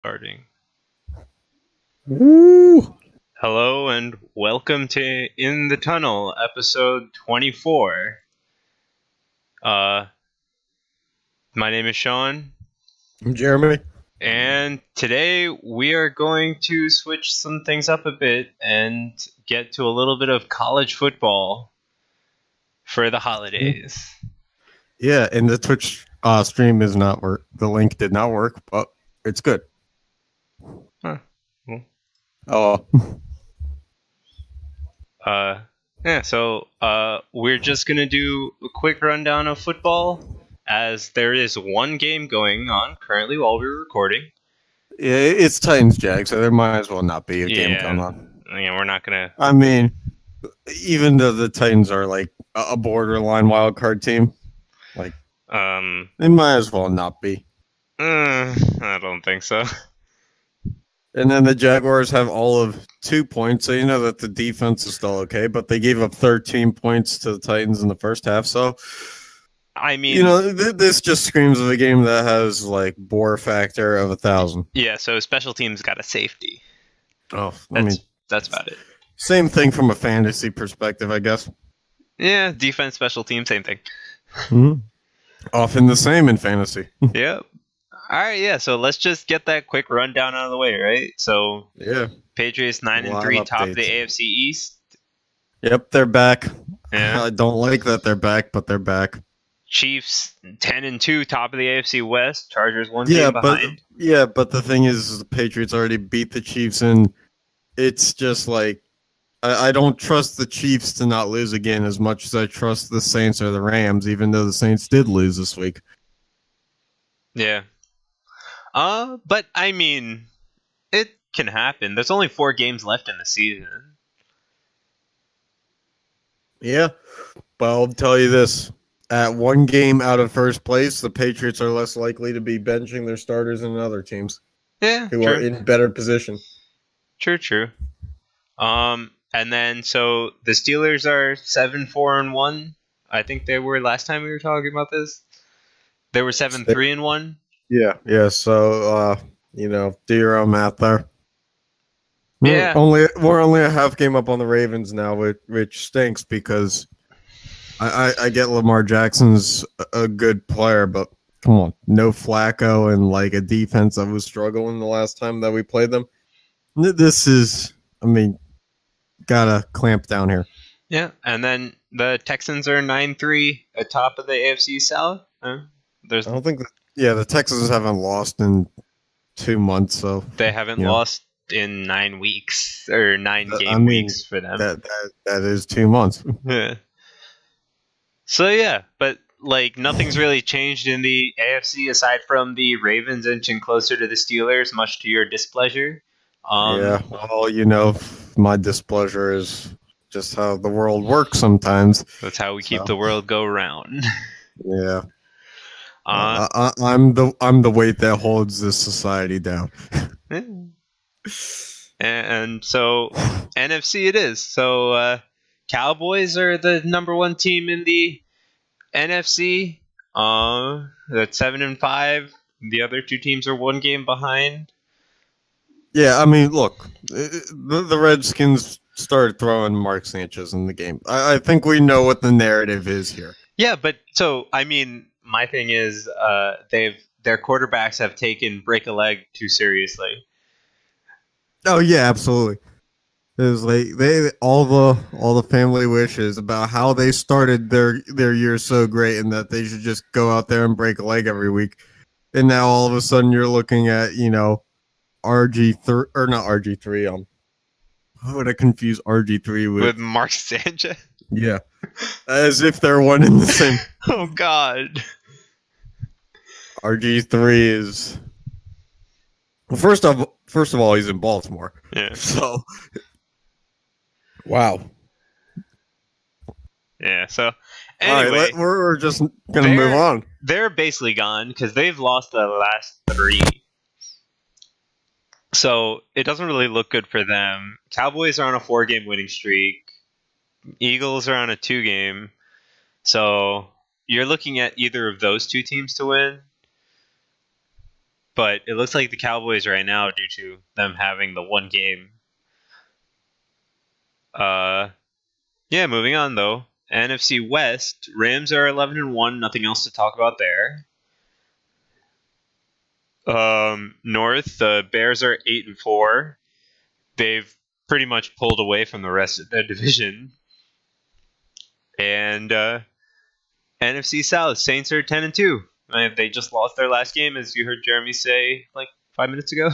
Starting. Woo! Hello and welcome to In the Tunnel, episode 24. Uh, my name is Sean, I'm Jeremy. and today we are going to switch some things up a bit and get to a little bit of college football for the holidays. Yeah, and the Twitch stream is not work. The link did not work, but it's good. Huh. Well, Oh, Uh, so we're just gonna do a quick rundown of football, as there is one game going on currently while we're recording. it's Titans Jags, so there might as well not be a game going Yeah, on. we're not gonna. I mean, even though the Titans are like a borderline wild card team, like they might as well not be. I don't think so. And then the Jaguars have all of 2 points, so you know that the defense is still okay. But they gave up 13 points to the Titans in the first half, so I mean, this just screams of a game that has like bore factor of 1,000. yeah. So special teams got a safety. Oh, That's about it. same thing from a fantasy perspective, I guess. Yeah, defense, special team, same thing. Mm-hmm. Often the same in fantasy. Yep. All right, yeah. So let's just get that quick rundown out of the way, right? So Yeah. Patriots 9-3, top of the AFC East. Yep, they're back. Yeah. I don't like that they're back, but they're back. Chiefs 10-2, top of the AFC West. Chargers one game behind. But the thing is the Patriots already beat the Chiefs, and it's just like I don't trust the Chiefs to not lose again as much as I trust the Saints or the Rams, even though the Saints did lose this week. Yeah. But I mean, it can happen. There's only 4 games left in the season. Yeah, but I'll tell you this. At one game out of first place, the Patriots are less likely to be benching their starters than other teams Yeah, who true. are in better position. True. And then so the Steelers are 7-4-1. I think they were last time we were talking about this. They were 7-3-1. Yeah. So, do your own math there. Yeah. We're only a half game up on the Ravens now, which stinks because I get Lamar Jackson's a good player, but come on, no Flacco and like a defense that was struggling the last time that we played them. This is, gotta clamp down here. Yeah, and then the Texans are 9-3 atop of the AFC South. I don't think the Texans haven't lost in 2 months, so they haven't lost in 9 weeks or 9 weeks for them. That is 2 months. Yeah. So yeah, but like nothing's really changed in the AFC aside from the Ravens inching closer to the Steelers, much to your displeasure. Yeah, well, my displeasure is just how the world works sometimes. That's how we keep the world go round. Yeah. I'm the weight that holds this society down. And so NFC it is. So Cowboys are the number 1 team in the NFC. That's 7-5. The other 2 teams are 1 game behind. Yeah, look, the Redskins started throwing Mark Sanchez in the game. I think we know what the narrative is here. Yeah, but so my thing is, their quarterbacks have taken break a leg too seriously. Oh yeah, absolutely. It was like all the family wishes about how they started their year so great and that they should just go out there and break a leg every week, and now all of a sudden you're looking at RG3 or not RG3. How would I confuse RG3 with Mark Sanchez? Yeah, as if they're one and the same. Oh God. RG3 is first of all he's in Baltimore. Yeah. So wow. Yeah. So anyway, all right, we're just gonna move on. They're basically gone because they've lost the last 3. So it doesn't really look good for them. Cowboys are on a 4-game winning streak. Eagles are on a 2-game. So you're looking at either of those 2 teams to win. but it looks like the Cowboys right now, due to them having the one game. Yeah, moving on though. NFC West, Rams are 11-1. Nothing else to talk about there. North, the Bears are 8-4. They've pretty much pulled away from the rest of the division. And NFC South, Saints are 10-2. They just lost their last game, as you heard Jeremy say like 5 minutes ago.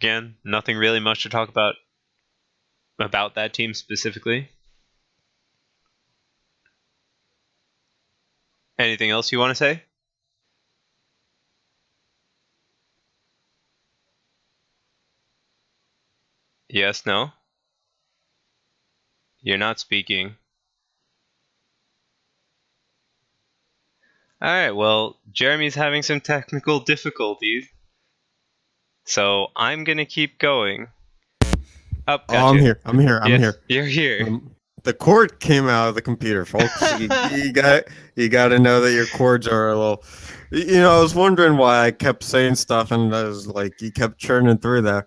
Again, nothing really much to talk about that team specifically. Anything else you want to say? Yes, no? You're not speaking. Alright, well, Jeremy's having some technical difficulties. So I'm gonna keep going. Oh, gotcha. I'm here. I'm here. You're here. The cord came out of the computer, folks. you got to know that your cords are a little. I was wondering why I kept saying stuff, and I was like, you kept churning through there.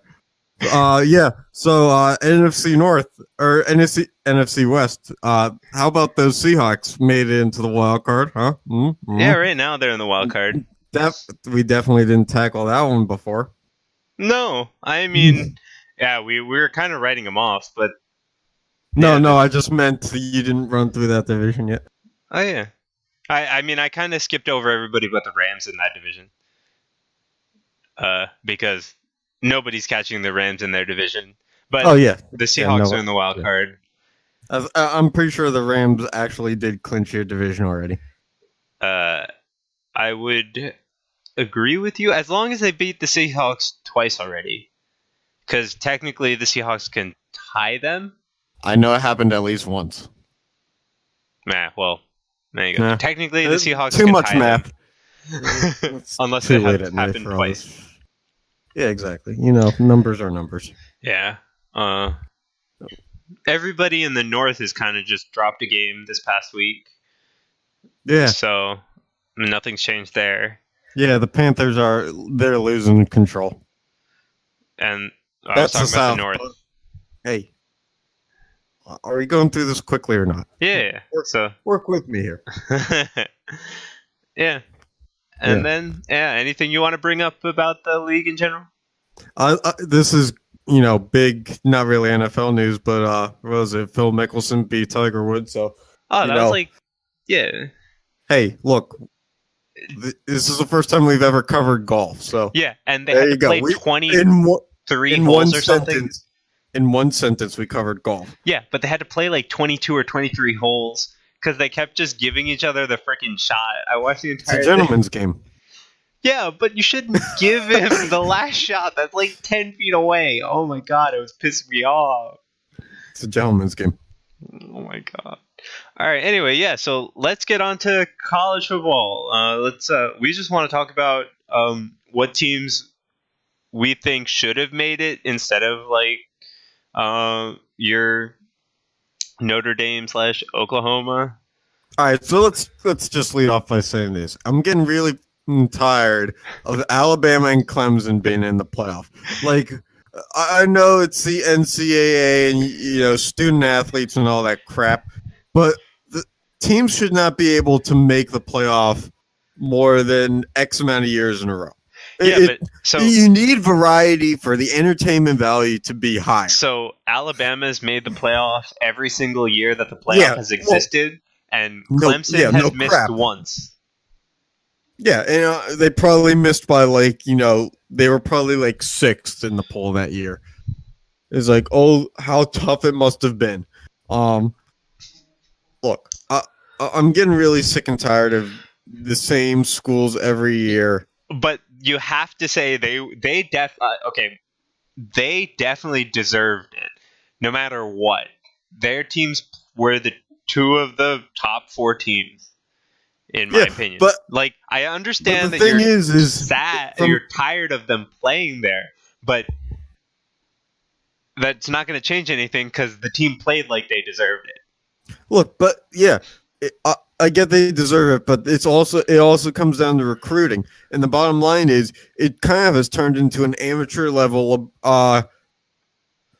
Yeah. So NFC North or NFC West. How about those Seahawks made it into the wild card? Huh? Mm-hmm. Yeah, right now they're in the wild card. We definitely didn't tackle that one before. No, I mean, yeah, we were kind of writing them off, but no, I just meant you didn't run through that division yet. Oh yeah, I mean, I kind of skipped over everybody but the Rams in that division, because nobody's catching the Rams in their division. But the Seahawks are in the wild card. I'm pretty sure the Rams actually did clinch your division already. I would agree with you as long as they beat the Seahawks twice already, because technically the Seahawks can tie them. I know it happened at least once. Well, there you go. Nah. Technically, the Seahawks too can much tie math. them. Unless it happened twice. Yeah, exactly. Numbers are numbers. Yeah. Everybody in the North has kind of just dropped a game this past week. Yeah. So nothing's changed there. Yeah, the Panthers they're losing control. And I was talking about the North. Hey. Are we going through this quickly or not? Yeah. Work with me here. Yeah. And then, anything you want to bring up about the league in general? This is, big, not really NFL news, but what was it? Phil Mickelson beat Tiger Woods. So, that was like, yeah. Hey, look, this is the first time we've ever covered golf. So yeah, and they had to play 23 holes or something. In one sentence, we covered golf. Yeah, but they had to play like 22 or 23 holes because they kept just giving each other the freaking shot. I watched the entire. It's a gentleman's game. Yeah, but you shouldn't give him the last shot. That's like 10 feet away. Oh my god, it was pissing me off. It's a gentleman's game. Oh my god. All right. Anyway, yeah. So let's get on to college football. We just want to talk about what teams we think should have made it instead of like your Notre Dame / Oklahoma. All right, so let's just lead off by saying this. I'm getting really tired of Alabama and Clemson being in the playoff. Like, I know it's the NCAA and student athletes and all that crap, but the teams should not be able to make the playoff more than X amount of years in a row. Yeah, but you need variety for the entertainment value to be high. So Alabama's made the playoffs every single year that the playoff has existed, and Clemson has missed once. Yeah, and they probably missed by they were probably like 6th in the poll that year. It's like, oh, how tough it must have been. Look, I'm getting really sick and tired of the same schools every year. But you have to say they definitely deserved it, no matter what. Their teams were the 2 of the top 4 teams, in my opinion. But like, I understand that you're sad, you're tired of them playing there, but that's not going to change anything because the team played like they deserved it. Look, but yeah, I get they deserve it, but it also comes down to recruiting. And the bottom line is, it kind of has turned into an amateur level of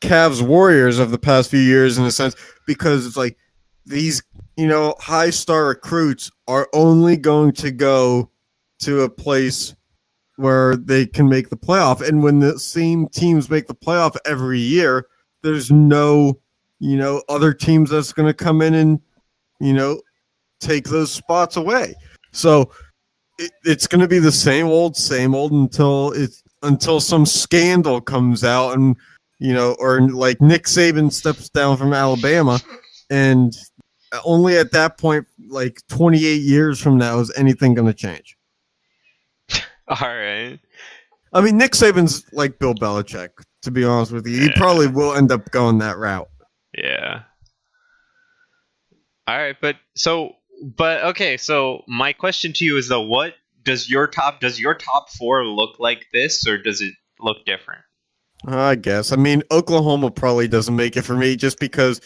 Cavs Warriors of the past few years in a sense, because it's like these high star recruits are only going to go to a place where they can make the playoff, and when the same teams make the playoff every year, there's no other teams that's going to come in and take those spots away. So it's going to be the same old until some scandal comes out, and or like Nick Saban steps down from Alabama, and only at that point, like 28 years from now, is anything going to change. All right. I mean, Nick Saban's like Bill Belichick, to be honest with you. He probably will end up going that route. Yeah. All right, but okay, so my question to you is though, what does your top 4 look like this, or does it look different? I guess. I mean, Oklahoma probably doesn't make it for me, just because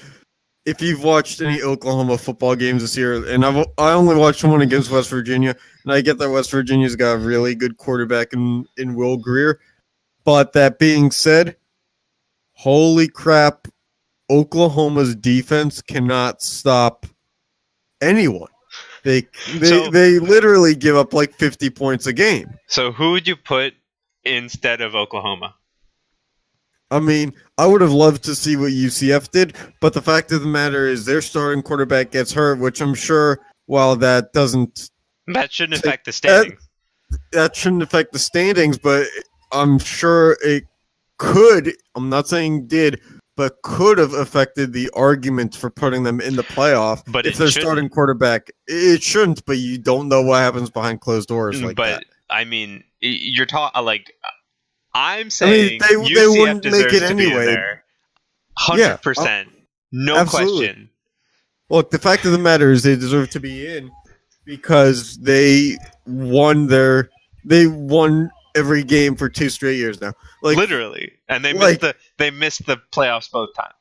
if you've watched any Oklahoma football games this year, and I only watched one against West Virginia, and I get that West Virginia's got a really good quarterback in Will Greer. But that being said, holy crap, Oklahoma's defense cannot stop anyone. They literally give up like 50 points a game. So who would you put instead of Oklahoma? I mean, I would have loved to see what UCF did, but the fact of the matter is their starting quarterback gets hurt, which I'm sure, while that shouldn't affect the standings. That shouldn't affect the standings, but I'm sure it could. I'm not saying did, but could have affected the argument for putting them in the playoff. But if they're starting quarterback, it shouldn't. But you don't know what happens behind closed doors like that. But I mean, you're talking like. I'm saying they wouldn't deserves make it to be in anyway. there. 100%. No absolutely. question. Look, the fact of the matter is they deserve to be in because they won every game for 2 straight years now. Like, literally. And they missed the playoffs both times.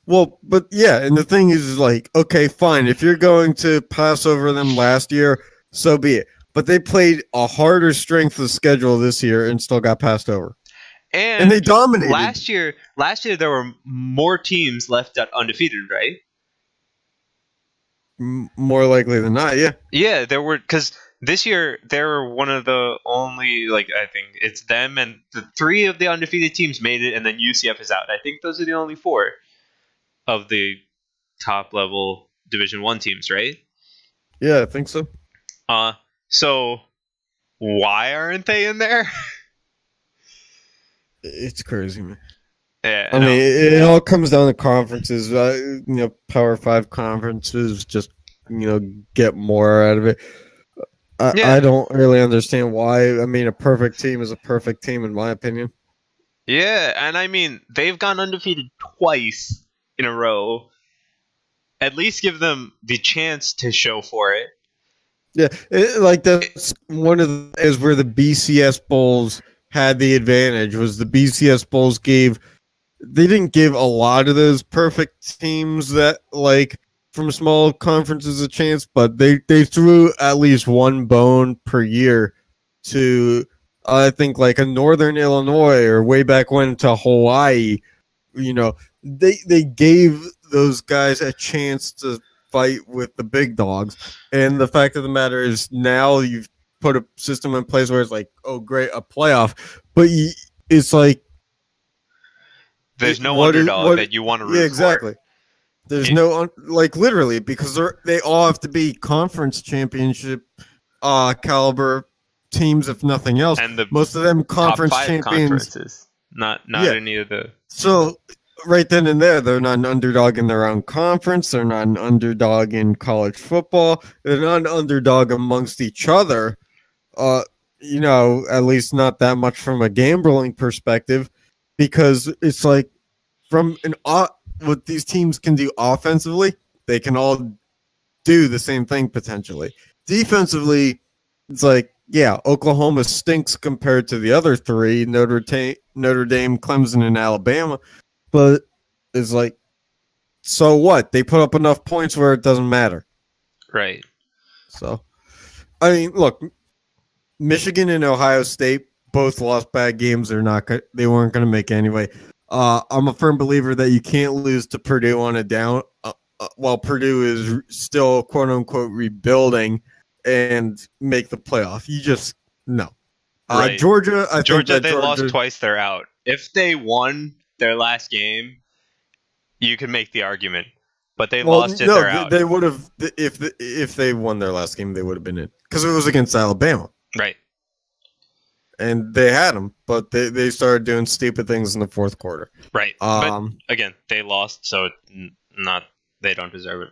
Well, but yeah, and the thing is like, okay, fine. If you're going to pass over them last year, so be it. But they played a harder strength of schedule this year and still got passed over. And they dominated. Last year there were more teams left undefeated, right? More likely than not, yeah. Yeah, there were, because this year they were one of the only, like, I think it's them and the 3 of the undefeated teams made it, and then UCF is out. I think those are the only 4 of the top level Division 1 teams, right? Yeah, I think so. So, why aren't they in there? It's crazy, man. Yeah, I mean, it all comes down to conferences. Power 5 conferences just, get more out of it. I don't really understand why. I mean, a perfect team is a perfect team, in my opinion. Yeah, and I mean, they've gone undefeated twice in a row. At least give them the chance to show for it. Yeah, that's one of the is where the BCS Bowls had the advantage. Was the BCS Bowls they didn't give a lot of those perfect teams that like from small conferences a chance, but they threw at least one bone per year to I think like a Northern Illinois or way back when to Hawaii. They gave those guys a chance to fight with the big dogs, and the fact of the matter is now you've put a system in place where it's like, oh great, a playoff, but it's like there's no underdog that you want to root for. Exactly. There's no like literally, because they all have to be conference championship caliber teams, if nothing else. And most of them conference top 5 champions, conferences, not any of the. So right then and there, they're not an underdog in their own conference. They're not an underdog in college football. They're not an underdog amongst each other. At least not that much from a gambling perspective, because it's like from what these teams can do offensively, they can all do the same thing potentially. Defensively, it's like, yeah, Oklahoma stinks compared to the other 3, Notre Dame, Clemson, and Alabama. But it's like, so what? They put up enough points where it doesn't matter. Right. So, I mean, look, Michigan and Ohio State both lost bad games. They weren't going to make it anyway. I'm a firm believer that you can't lose to Purdue on a down while Purdue is still quote unquote rebuilding and make the playoff. You just no. Right. Georgia, I think Georgia, that they lost Georgia. twice, they're out. If they won their last game, you can make the argument. But they Well, lost it, no, they're out. they would have if they won their last game, they would have been in because it was against Alabama. Right. And they had them, but they started doing stupid things in the fourth quarter. Right. But again, they lost, so not they don't deserve it.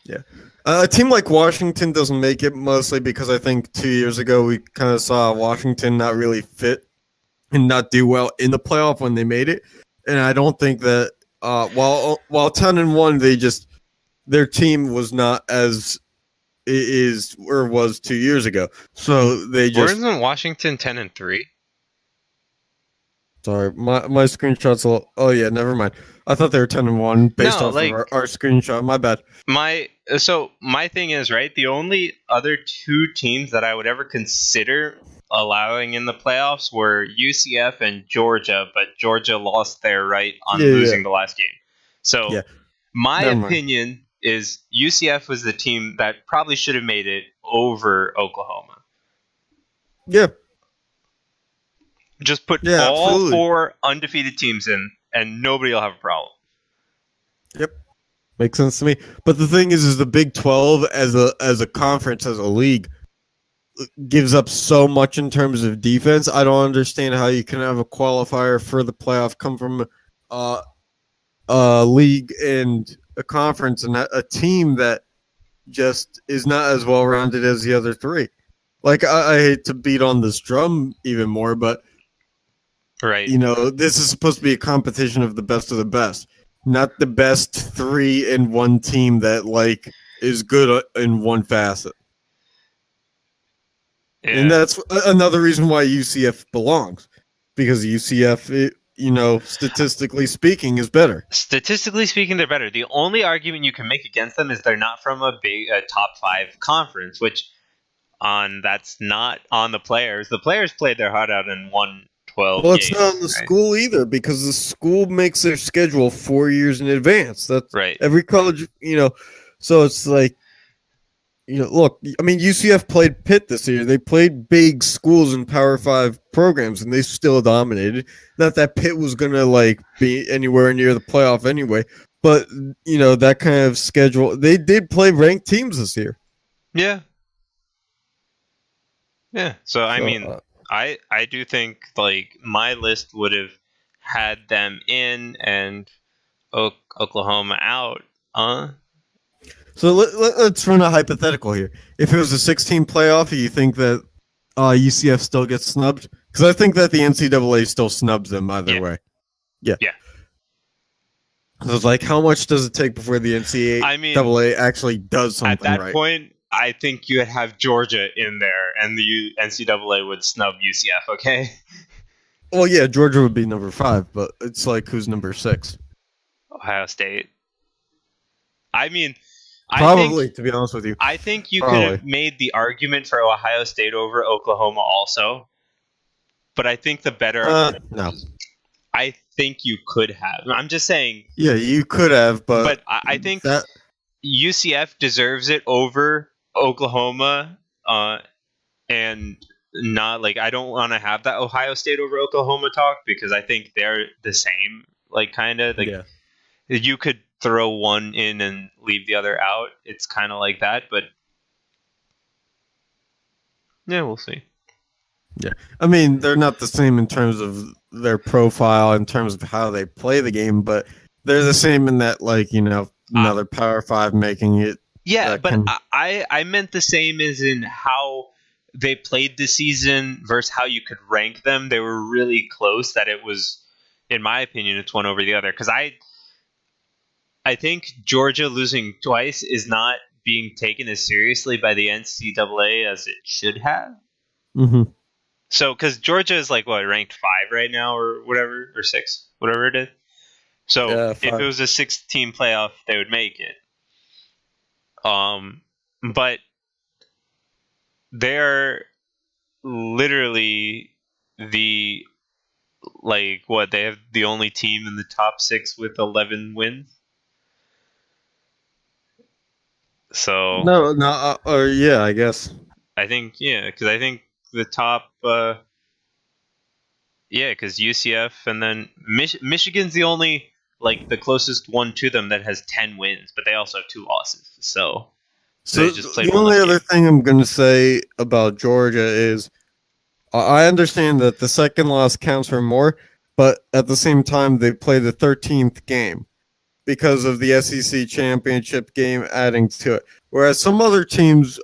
Yeah. A team like Washington doesn't make it mostly because I think 2 years ago we kind of saw Washington not really fit and not do well in the playoff when they made it. And I don't think that while 10-1, their team was not as it is or was 2 years ago. So they just Wasn't Washington 10-3? sorry, my screenshot's a little, oh yeah, never mind. I thought they were 10-1 based off of our screenshot. My bad. My thing is, right, the only other two teams that I would ever consider allowing in the playoffs were UCF and Georgia, but Georgia lost their right on losing the last game. So my opinion is UCF was the team that probably should have made it over Oklahoma. Yeah. Just put all four undefeated teams in, and nobody will have a problem. Yep. Makes sense to me. But the thing is the Big 12 as a conference, as a league, gives up so much in terms of defense. I don't understand how you can have a qualifier for the playoff come from a league and a conference and a team that just is not as well rounded as the other three. Like I hate to beat on this drum even more, but right, this is supposed to be a competition of the best, not the best 3 in one team that like is good in one facet. Yeah. And that's another reason why UCF belongs, because UCF, statistically speaking, is better. Statistically speaking, they're better. The only argument you can make against them is they're not from a big top 5 conference, which that's not on the players. The players played their heart out and won 12 Well, it's not on the school either, because the school makes their schedule 4 years in advance. That's right. Every college, so it's like, look, I mean, UCF played Pitt this year. They played big schools in Power 5 programs, and they still dominated. Not that Pitt was going to, be anywhere near the playoff anyway, but, that kind of schedule. They did play ranked teams this year. Yeah. Yeah. So I mean, I do think, my list would have had them in and Oklahoma out. So let's run a hypothetical here. If it was a 16 playoff, you think that UCF still gets snubbed? Because I think that the NCAA still snubs them either way. Yeah. Yeah. So it's like, how much does it take before the NCAA actually does something right? At that point, I think you would have Georgia in there, and the NCAA would snub UCF, okay? Well, yeah, Georgia would be number 5, but it's like, who's number 6? Ohio State. I mean... Probably, to be honest with you. I think you could have made the argument for Ohio State over Oklahoma also, but I think the better... no. I think you could have. I'm just saying... Yeah, you could have, but I think that UCF deserves it over Oklahoma, and not, I don't want to have that Ohio State over Oklahoma talk, because I think they're the same, kind of. You could throw one in and leave the other out. It's kind of like that, but yeah, we'll see. Yeah, I mean, they're not the same in terms of their profile, in terms of how they play the game, but they're the same in that, another Power 5 making it. Yeah, but I meant the same as in how they played the season versus how you could rank them. They were really close, that it was, in my opinion, it's one over the other. Because I think Georgia losing twice is not being taken as seriously by the NCAA as it should have. Mm-hmm. So, because Georgia is ranked 5 right now, or whatever, or 6, whatever it is. So, if it was a 6-team playoff, they would make it. but they're literally the what they have the only team in the top 6 with 11 wins. So No, no, or yeah, I guess. I think because I think the top because UCF and then Michigan's the only the closest one to them that has 10 wins, but they also have 2 losses. So they So just played the one only less other game. thing I'm going to say about Georgia is I understand that the second loss counts for more, but at the same time they play the 13th game because of the SEC championship game adding to it. Whereas some other teams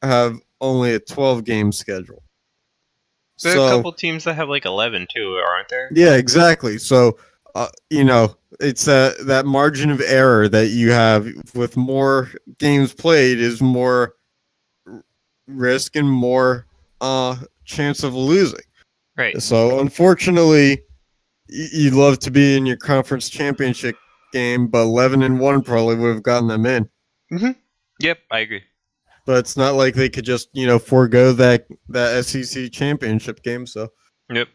have only a 12 game schedule. There are a So couple teams that have 11 too, aren't there? yeah, exactly. So it's that margin of error that you have with more games played is more risk and more chance of losing. Right. So unfortunately, you'd love to be in your conference championship game, but 11-1 probably would have gotten them in. Mm-hmm. Yep, I agree. But it's not like they could just forego that SEC championship game. So Yep.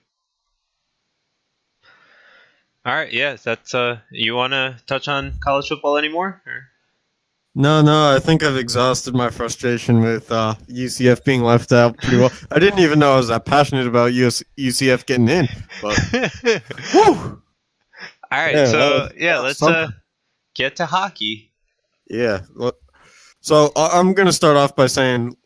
All right. Yeah, that's you want to touch on college football anymore? Or? no, I think I've exhausted my frustration with UCF being left out pretty well. I didn't even know I was that passionate about UCF getting in, but whew, All right. yeah, So, that was let's something. get to hockey. Yeah. So I'm gonna start off by saying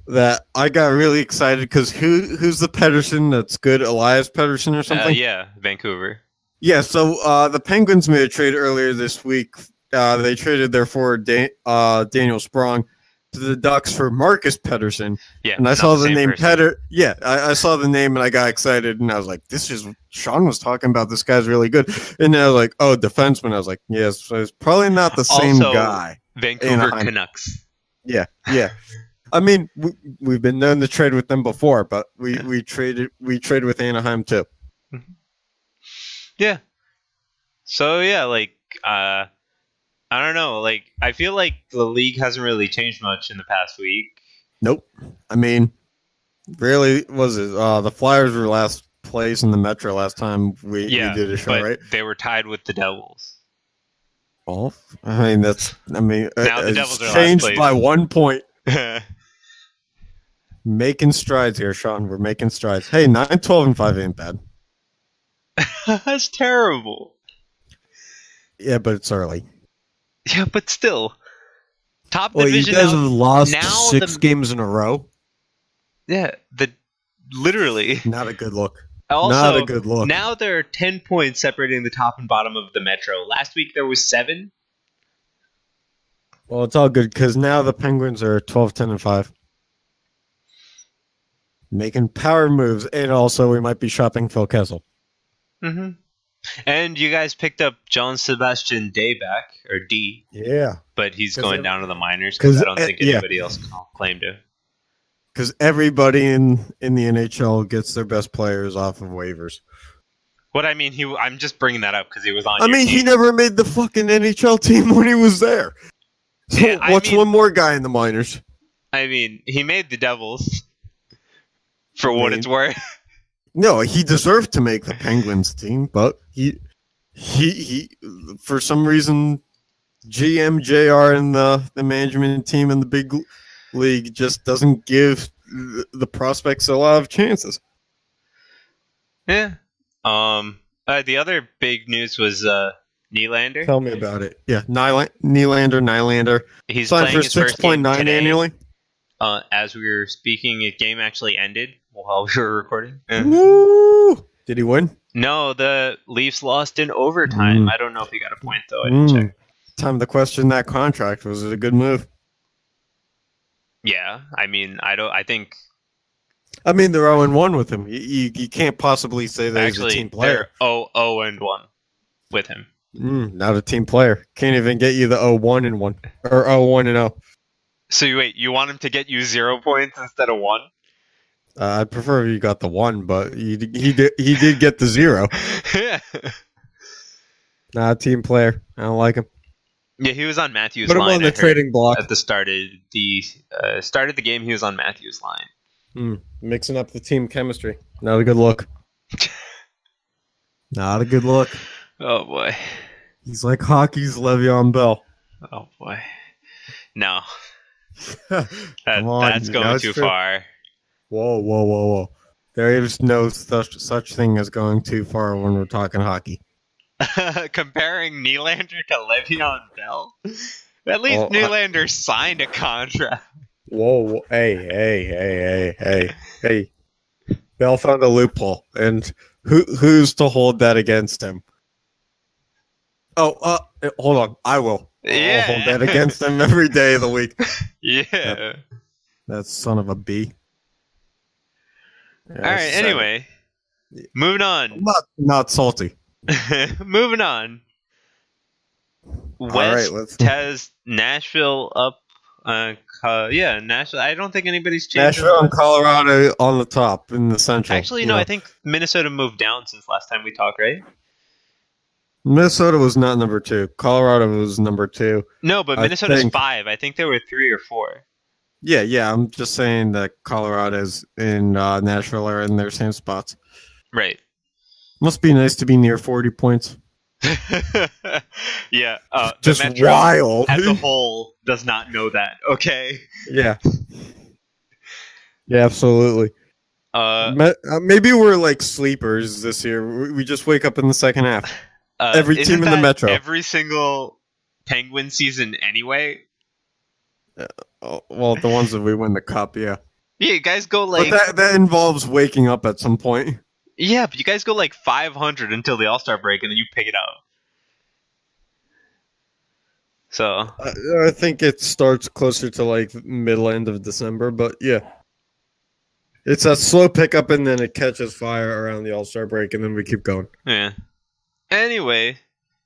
that I got really excited because who's the Pedersen that's good? Elias Pedersen or something? Yeah, Vancouver. Yeah. So the Penguins made a trade earlier this week. They traded their forward Daniel Sprong to the Ducks for Marcus Pedersen. Yeah, And I not saw the the same name person. Peder. Yeah, I saw the name and I got excited and I was like, "This is Sean was talking about. This guy's really good." And I was like, "Oh, defenseman." I was like, "Yes, so it's probably not the same Also, guy." Vancouver Anaheim. Canucks. Yeah, yeah. I mean, we've been known to trade with them before, but Yeah. we traded with Anaheim too. Yeah. So I don't know. I feel like the league hasn't really changed much in the past week. Nope. I mean, really, was it? The Flyers were last place in the Metro last time we did a show, but right? they were tied with the Devils. Well, I mean, Now the it's Devils are last changed place. by 1 point. Making strides here, Sean. We're making strides. Hey, 9-12-5 ain't bad. That's terrible. Yeah, but it's early. Yeah, but still, top Well, you division guys now. have lost Now 6 games in a row. Yeah, literally. Not a good look. Also, Not a good look. now there are 10 points separating the top and bottom of the Metro. Last week there was 7. Well, it's all good because now the Penguins are 12-10-5. Making power moves, and also we might be shopping Phil Kessel. Mm-hmm. And you guys picked up John Sebastian Day back, or D. Yeah. But he's going down to the minors because I don't think anybody else can claim to. Because everybody in the NHL gets their best players off of waivers. What I mean, I'm just bringing that up because he was on. I mean, he never made the fucking NHL team when he was there. So Yeah, what's one more guy in the minors? I mean, he made the Devils. For what it's worth. No, he deserved to make the Penguins team, but he for some reason GM JR and the management team in the big league just doesn't give the prospects a lot of chances. Yeah. The other big news was Nylander. Tell me about it. Yeah, Nylander. He's signed playing for his first game 6.9 annually. As we were speaking, the game actually ended while we were recording. Woo! Did he win? No, the Leafs lost in overtime. I don't know if he got a point though. I didn't check. Time to question that contract. Was it a good move? Yeah, I mean, I think. I mean, they're 0-1 with him. You can't possibly say that he's a team player. They're 0-1 with him. Not a team player. Can't even get you the 0-1-1 or 0-1-0. So you want him to get you 0 points instead of 1? I'd prefer if you got the 1, but he did get the 0. Yeah. Not a team player. I don't like him. Yeah, he was on Matthews' Put him line. on the I heard trading block. at the start of the game. He was on Matthews' line. Mixing up the team chemistry. Not a good look. Not a good look. Oh boy. He's like hockey's Le'Veon Bell. Oh boy. No, Come on, that's going too far. Whoa. There is no such thing as going too far when we're talking hockey. Comparing Nylander to Le'Veon Bell? At least Nylander signed a contract. Whoa. Hey. Bell found a loophole, and who's to hold that against him? Oh, hold on. I will. Yeah. I'll hold that against him every day of the week. Yeah. That son of a B. All right. Anyway, moving on. Not salty. Moving on. West has Nashville up. Nashville. I don't think anybody's changed. Nashville and Colorado on the top in the Central. Actually, no. I think Minnesota moved down since last time we talked, right? Minnesota was not number 2. Colorado was number 2. No, but Minnesota's 5. I think there were 3 or 4. Yeah. I'm just saying that Colorado's and Nashville are in their same spots. Right. Must be nice to be near 40 points. Yeah. Just the Metro wild. as a whole does not know that. Okay. Yeah. Yeah, absolutely. Maybe we're like sleepers this year. We just wake up in the second half. Every team in the Metro. Every single Penguin season anyway. Well, the ones that we win the cup, yeah. Yeah, you guys go like... But that involves waking up at some point. Yeah, but you guys go like 500 until the All-Star break, and then you pick it up. So... I think it starts closer to like middle end of December, but yeah. It's a slow pickup, and then it catches fire around the All-Star break, and then we keep going. Yeah. Anyway,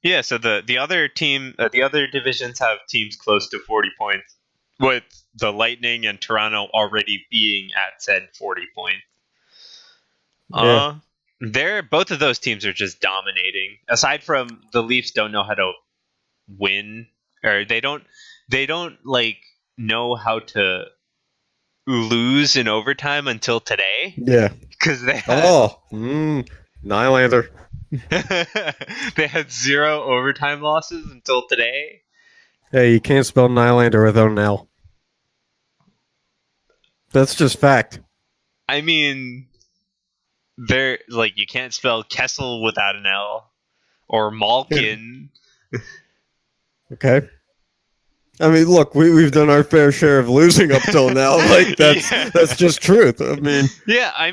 yeah, so the other team, the other divisions have teams close to 40 points, with the Lightning and Toronto already being at said 40 points. Both of those teams are just dominating. Aside from the Leafs don't know how to win, or they don't like know how to lose in overtime until today. Yeah, because they had, Nylander. they had 0 overtime losses until today. Hey, you can't spell Nylander without an L. That's just fact. I mean, they're like, you can't spell Kessel without an L, or Malkin. Okay. I mean, look, we've done our fair share of losing up till now. Like that's just truth. I mean, yeah,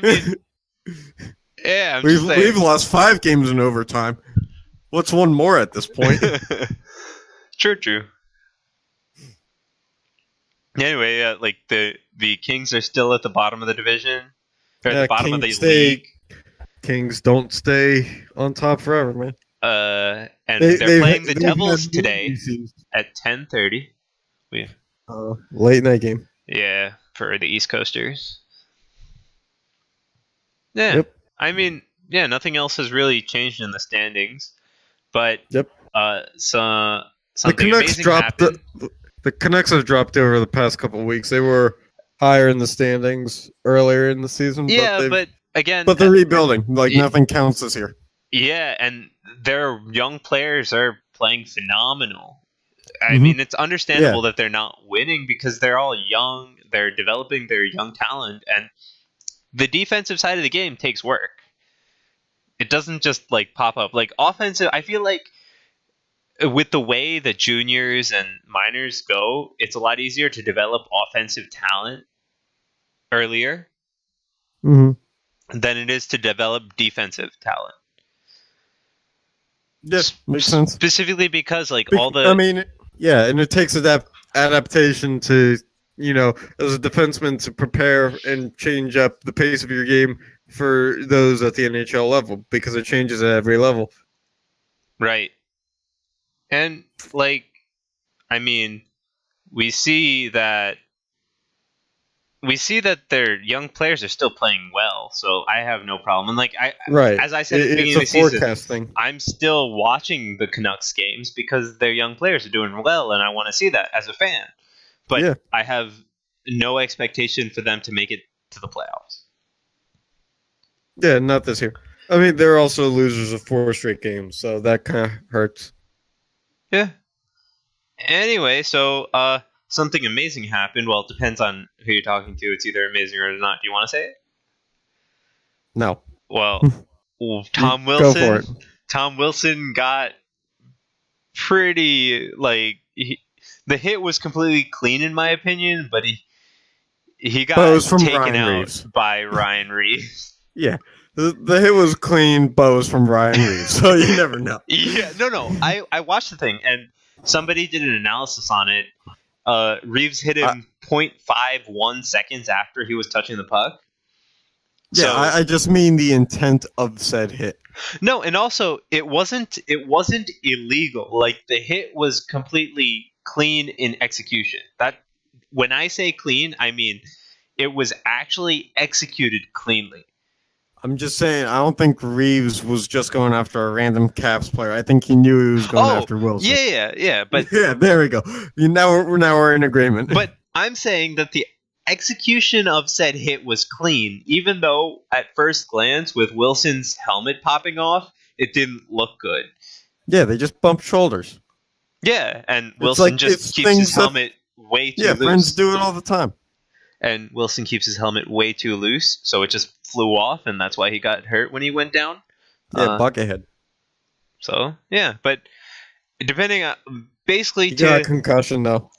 we've lost 5 games in overtime. What's one more at this point? True. Anyway, like the Kings are still at the bottom of the division, or at the bottom of the league. Kings don't stay on top forever, man. And they're playing the Devils today at 10:30. Late night game. Yeah, for the East Coasters. Yeah, yep. I mean, yeah, nothing else has really changed in the standings, but something amazing happened. The Canucks have dropped over the past couple of weeks. They were higher in the standings earlier in the season. Yeah, but again, they're rebuilding. Like nothing counts this year. Yeah, and their young players are playing phenomenal. I mean, it's understandable that they're not winning because they're all young. They're developing their young talent, and the defensive side of the game takes work. It doesn't just like pop up. Like offensive, I feel like with the way the juniors and minors go, it's a lot easier to develop offensive talent earlier than it is to develop defensive talent. Yes, makes sense. Specifically because and it takes adaptation to, as a defenseman to prepare and change up the pace of your game for those at the NHL level because it changes at every level. Right. And, we see that we see that their young players are still playing well, so I have no problem. And Right. as I said at the beginning It's of a the season, forecast thing. I'm still watching the Canucks games because their young players are doing well, and I want to see that as a fan. But Yeah. I have no expectation for them to make it to the playoffs. Yeah, not this year. I mean, they're also losers of 4 straight games, so that kind of hurts. Yeah. Anyway, so something amazing happened. Well, it depends on who you're talking to. It's either amazing or not. Do you want to say it? No. Well, Tom Go for it. Wilson. Tom Wilson got pretty the hit was completely clean in my opinion, but he But it got was from taken Ryan out Reeves. by Ryan Reeves. Yeah. The hit was clean, but it was from Ryan Reeves, so you never know. Yeah, no. I watched the thing, and somebody did an analysis on it. Reeves hit him 0.51 seconds after he was touching the puck. Yeah, So, I just mean the intent of said hit. no, and also it wasn't illegal. Like the hit was completely clean in execution. That when I say clean, I mean it was actually executed cleanly. I'm just saying, I don't think Reeves was just going after a random Caps player. I think he knew he was going after Wilson. Yeah, but yeah, there we go. Now we're in agreement. But I'm saying that the execution of said hit was clean, even though at first glance, with Wilson's helmet popping off, it didn't look good. Yeah, they just bumped shoulders. Yeah, and Wilson just keeps his helmet way too loose. Yeah, friends do it all the time. And Wilson keeps his helmet way too loose, so it just flew off, and that's why he got hurt when he went down. Yeah, buckethead. So, yeah, but depending on... Basically, he got a concussion, though.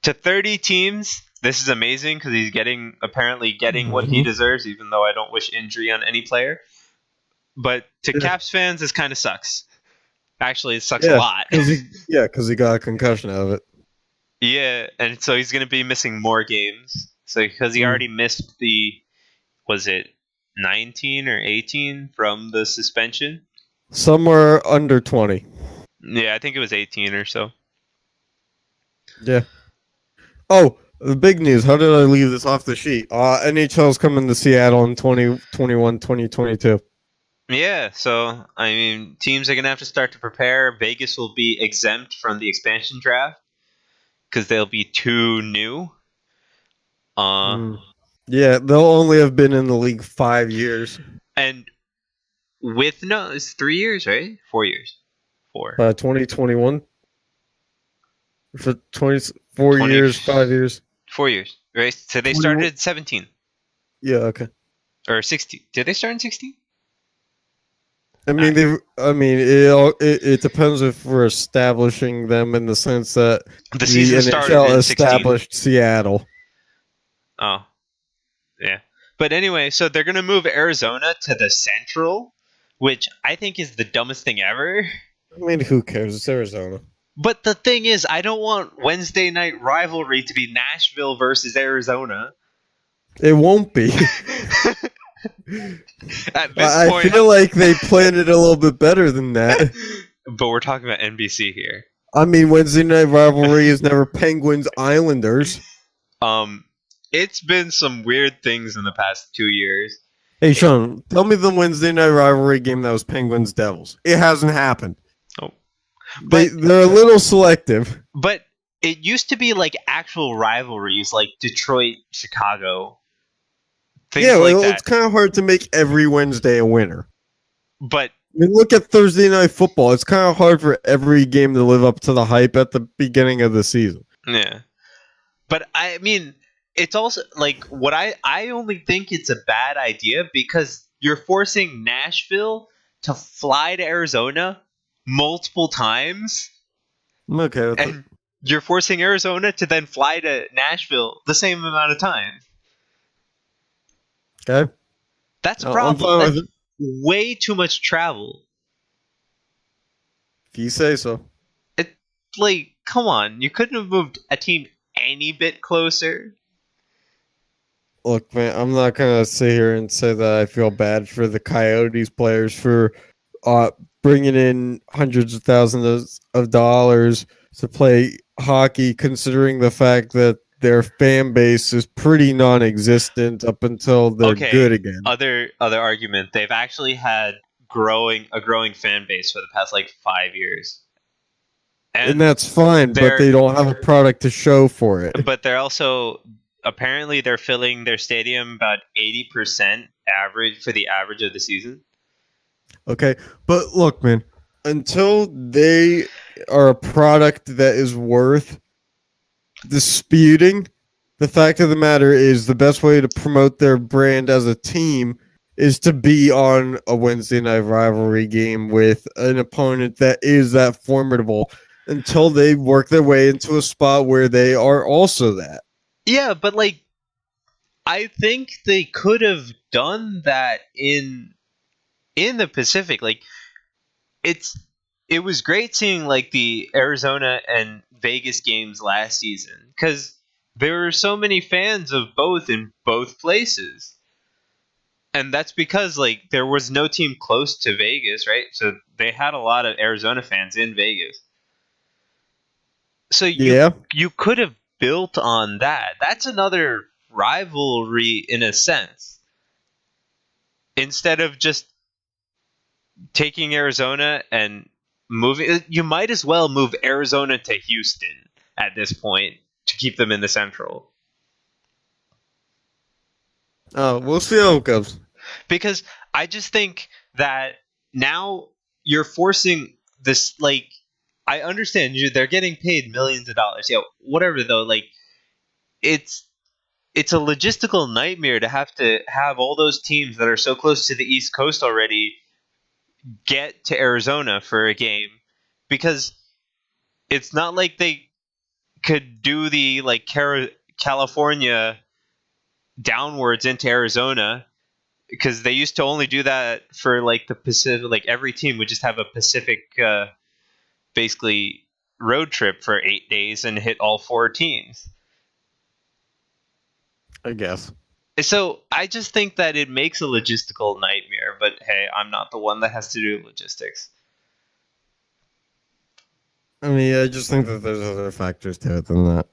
To 30 teams, this is amazing because he's apparently getting what he deserves, even though I don't wish injury on any player. But to Caps fans, this kind of sucks. Actually, it sucks a lot. Because he got a concussion out of it. Yeah, and so he's going to be missing more games. So because he already missed was it 19 or 18 from the suspension? Somewhere under 20. Yeah, I think it was 18 or so. Yeah. Oh, the big news. How did I leave this off the sheet? NHL's coming to Seattle in 2021, 2022. Yeah, so, I mean, teams are going to have to start to prepare. Vegas will be exempt from the expansion draft because they'll be too new. Yeah, they'll only have been in the league 5 years. And it's 3 years, right? 4 years. 2021. For 24 years, 5 years. 4 years, right? So they started at 17. Yeah, okay. Or 16. Did they start in 16? I mean, it depends if we're establishing them in the sense that the season started in 16. established Seattle. Oh, yeah. But anyway, so they're going to move Arizona to the Central, which I think is the dumbest thing ever. I mean, who cares? It's Arizona. But the thing is, I don't want Wednesday night rivalry to be Nashville versus Arizona. It won't be. At this point, I feel like they planned it a little bit better than that. But we're talking about NBC here. I mean, Wednesday night rivalry is never Penguins Islanders. It's been some weird things in the past 2 years. Hey, Sean, tell me the Wednesday night rivalry game that was Penguins Devils. It hasn't happened. Oh, they're a little selective. But it used to be like actual rivalries, like Detroit, Chicago. It's kind of hard to make every Wednesday a winner. But I mean, look at Thursday night football. It's kind of hard for every game to live up to the hype at the beginning of the season. Yeah. But I mean, it's also like what I only think it's a bad idea because you're forcing Nashville to fly to Arizona multiple times. Okay. And you're forcing Arizona to then fly to Nashville the same amount of time. Okay. That's a problem. That's way too much travel. If you say so. Come on. You couldn't have moved a team any bit closer. Look, man, I'm not going to sit here and say that I feel bad for the Coyotes players for bringing in hundreds of thousands of dollars to play hockey, considering the fact that their fan base is pretty non-existent up until they're good again. Other argument, they've actually had a growing fan base for the past like 5 years. And that's fine, but they don't have a product to show for it. But they're also apparently they're filling their stadium about 80% average for the average of the season. Okay, but look, man, until they are a product that is worth disputing, the fact of the matter is the best way to promote their brand as a team is to be on a Wednesday night rivalry game with an opponent that is that formidable until they work their way into a spot where they are also that. Yeah, but like I think they could have done that in the Pacific. Like it was great seeing like the Arizona and Vegas games last season cuz there were so many fans of both in both places. And that's because like there was no team close to Vegas, right? So they had a lot of Arizona fans in Vegas. So you could have built on that. That's another rivalry in a sense. Instead of just taking Arizona and moving, you might as well move Arizona to Houston at this point to keep them in the Central. Oh, we'll see how it goes. Because I just think that now you're forcing this, like, I understand they're getting paid millions of dollars. Yeah, whatever though. Like, it's a logistical nightmare to have all those teams that are so close to the East Coast already get to Arizona for a game, because it's not like they could do the like California downwards into Arizona, because they used to only do that for like the Pacific. Like every team would just have a Pacific basically road trip for 8 days and hit all 4 teams, I guess. So I just think that it makes a logistical nightmare, but hey, I'm not the one that has to do logistics. I mean, I just think that there's other factors to it than that.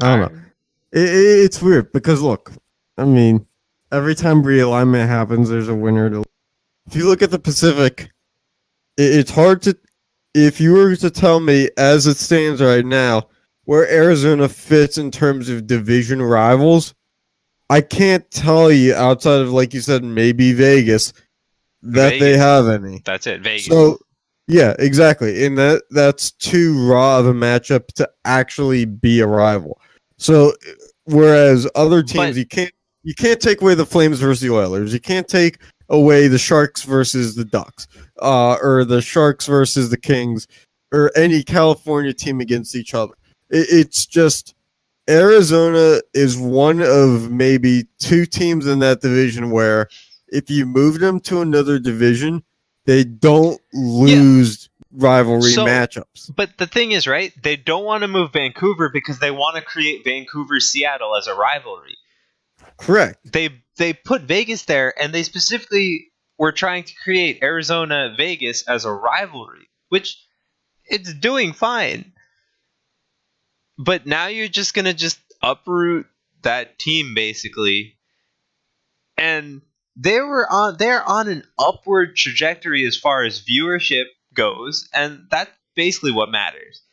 I don't know. It's weird because look, I mean, every time realignment happens, there's a winner. If you look at the Pacific, it's hard to, if you were to tell me as it stands right now, where Arizona fits in terms of division rivals, I can't tell you outside of, like you said, maybe Vegas, that they have any. That's it, Vegas. So, yeah, exactly. And that's too raw of a matchup to actually be a rival. So, whereas other teams, you can't take away the Flames versus the Oilers. You can't take away the Sharks versus the Ducks, or the Sharks versus the Kings, or any California team against each other. It's just Arizona is one of maybe 2 teams in that division where if you move them to another division, they don't lose rivalry matchups. But the thing is, right, they don't want to move Vancouver because they want to create Vancouver-Seattle as a rivalry. Correct. They put Vegas there, and they specifically were trying to create Arizona-Vegas as a rivalry, which it's doing fine. But now you're just going to just uproot that team, basically. And they're on an upward trajectory as far as viewership goes, and that's basically what matters.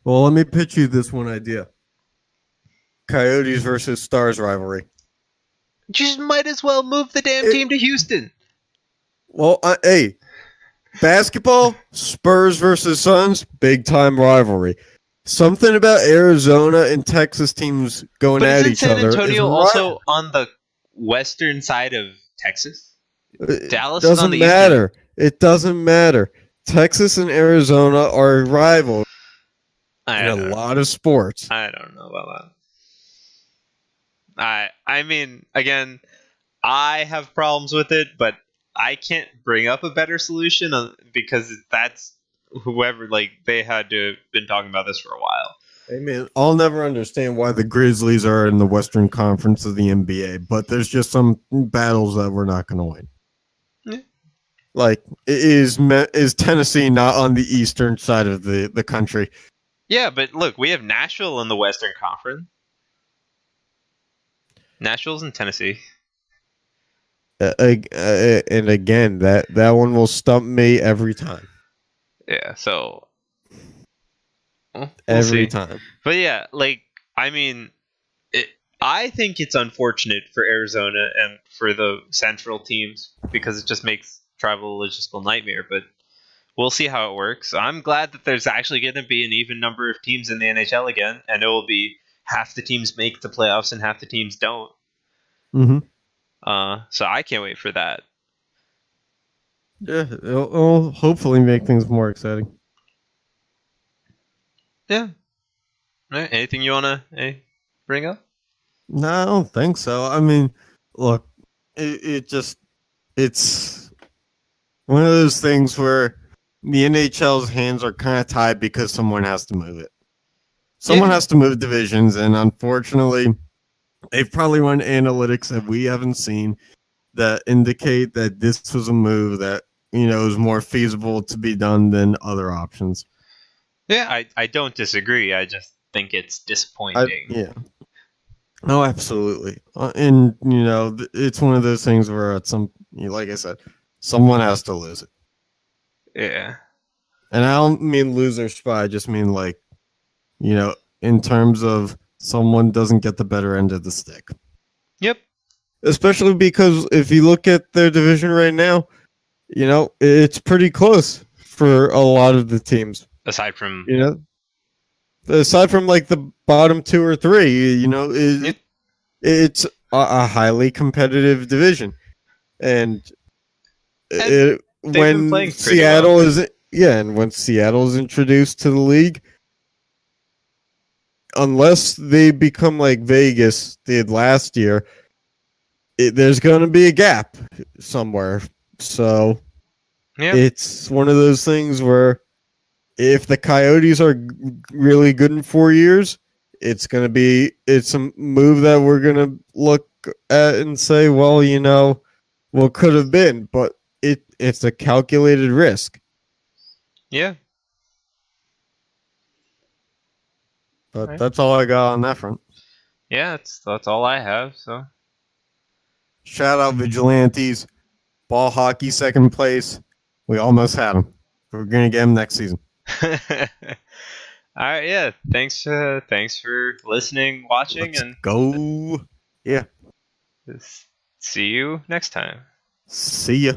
Well, let me pitch you this one idea. Coyotes versus Stars rivalry. You just might as well move the damn team to Houston. Well, hey, basketball, Spurs versus Suns, big-time rivalry. Something about Arizona and Texas teams going at each other. But isn't San Antonio also on the western side of Texas? Dallas doesn't is on the matter. eastern. It doesn't matter. Texas and Arizona are rivals in a lot of sports. I don't know about that. I mean, again, I have problems with it, but I can't bring up a better solution because that's whoever, like, they had to have been talking about this for a while. Hey man, I'll never understand why the Grizzlies are in the Western Conference of the NBA, but there's just some battles that we're not going to win. Yeah. Like, is Tennessee not on the eastern side of the country? Yeah, but look, we have Nashville in the Western Conference. Nashville's in Tennessee. And again, that one will stump me every time. Yeah, so we'll Every see. time. But yeah, like I mean, it, I think it's unfortunate for Arizona and for the Central teams because it just makes travel a logistical nightmare. But we'll see how it works. I'm glad that there's actually going to be an even number of teams in the NHL again, and it will be half the teams make the playoffs and half the teams don't. Mm-hmm. So I can't wait for that. Yeah, it'll hopefully make things more exciting. Yeah. All right. Anything you wanna bring up? No, I don't think so. I mean, look, it just it's one of those things where the NHL's hands are kind of tied because someone has to move it. Someone Yeah. has to move divisions, and unfortunately, they've probably run analytics that we haven't seen that indicate that this was a move that is more feasible to be done than other options. Yeah. I don't disagree. I just think it's disappointing. Yeah. Oh, absolutely. And it's one of those things where at like I said, someone has to lose it. Yeah. And I don't mean lose their spot. I just mean like, in terms of someone doesn't get the better end of the stick. Yep. Especially because if you look at their division right now, it's pretty close for a lot of the teams. Aside from. You know, aside from like the bottom two or three, Yeah. it's a highly competitive division, and And they've been when playing pretty well. and when Seattle is introduced to the league, unless they become like Vegas did last year, there's going to be a gap somewhere. So Yep. it's one of those things where if the Coyotes are really good in 4 years, it's a move that we're going to look at and say, well, what could have been, but it's a calculated risk. Yeah. But Right. that's all I got on that front. Yeah. That's all I have. So. Shout out Vigilantes, ball hockey second place. We almost had him. We're gonna get him next season. All right. Yeah. Thanks for listening, watching, Let's and go. Yeah. see you next time. See ya.